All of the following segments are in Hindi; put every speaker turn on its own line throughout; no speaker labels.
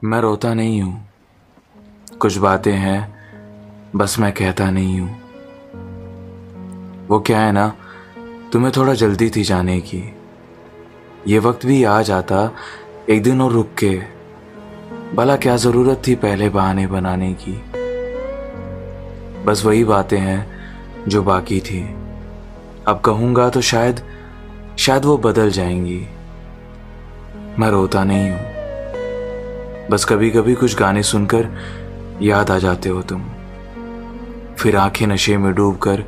मैं रोता नहीं हूं, कुछ बातें हैं बस मैं कहता नहीं हूं। वो क्या है ना, तुम्हें थोड़ा जल्दी थी जाने की। ये वक्त भी आ जाता एक दिन और रुक के, भला क्या जरूरत थी पहले बहाने बनाने की। बस वही बातें हैं जो बाकी थी, अब कहूंगा तो शायद वो बदल जाएंगी। मैं रोता नहीं हूं, बस कभी कभी कुछ गाने सुनकर याद आ जाते हो तुम। फिर आंखें नशे में डूबकर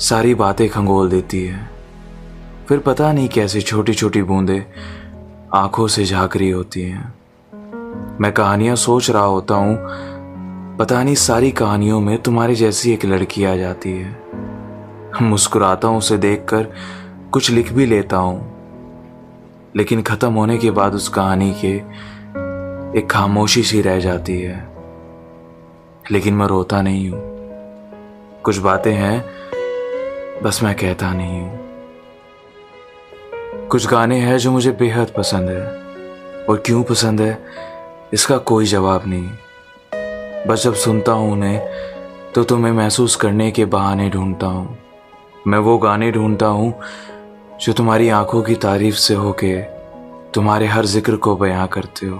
सारी बातें खंगोल देती है। फिर पता नहीं कैसे छोटी छोटी बूंदें आंखों से झांक रही होती हैं। मैं कहानियां सोच रहा होता हूं, पता नहीं सारी कहानियों में तुम्हारी जैसी एक लड़की आ जाती है। मुस्कुराता हूं उसे देखकर, कुछ लिख भी लेता हूं, लेकिन खत्म होने के बाद उस कहानी के एक खामोशी सी रह जाती है। लेकिन मैं रोता नहीं हूं, कुछ बातें हैं बस मैं कहता नहीं हूं। कुछ गाने हैं जो मुझे बेहद पसंद है, और क्यों पसंद है इसका कोई जवाब नहीं। बस जब सुनता हूं उन्हें तो तुम्हें महसूस करने के बहाने ढूंढता हूं। मैं वो गाने ढूंढता हूं जो तुम्हारी आंखों की तारीफ से होके तुम्हारे हर जिक्र को बयां करते हो।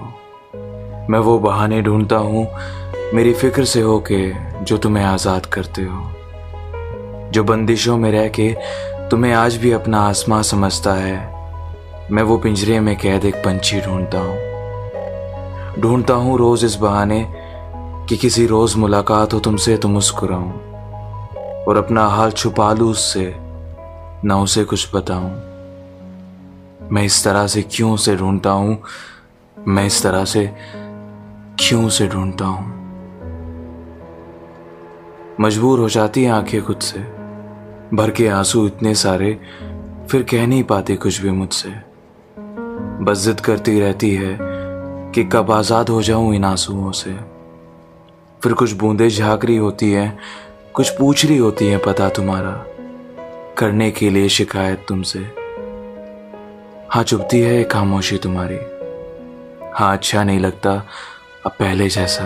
मैं वो बहाने ढूंढता हूं मेरी फिक्र से होके जो तुम्हें आज़ाद करते हो, जो बंदिशों में रह के तुम्हें आज भी अपना आसमां समझता है। मैं वो पिंजरे में कैद एक पंछी ढूंढता हूं रोज इस बहाने कि किसी रोज मुलाकात हो तुमसे तो मुस्कुराऊं, और अपना हाल छुपा लूं उससे, ना उसे कुछ बताऊं। मैं इस तरह से क्यों से ढूंढता हूं, मैं इस तरह से क्यों से ढूंढता हूं। मजबूर हो जाती हैं आंखें खुद से, भर के आंसू इतने सारे, फिर कह नहीं पाती कुछ भी मुझसे। बस जिद करती रहती है कि कब आजाद हो जाऊं इन आंसुओं से। फिर कुछ बूंदें झांक रही होती हैं, कुछ पूछ रही होती हैं पता तुम्हारा, करने के लिए शिकायत तुमसे। हाँ चुभती है एक खामोशी तुम्हारी, हाँ अच्छा नहीं लगता अब पहले जैसा।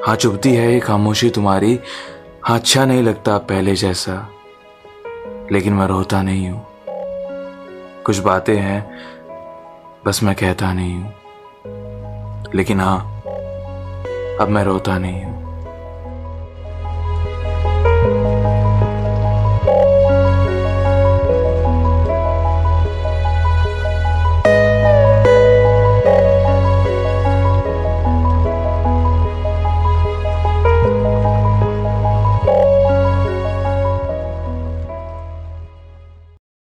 हाँ चुभती है एक खामोशी तुम्हारी, हाँ अच्छा नहीं लगता अब पहले जैसा। लेकिन मैं रोता नहीं हूं, कुछ बातें हैं बस मैं कहता नहीं हूं। लेकिन हाँ अब मैं रोता नहीं हूं।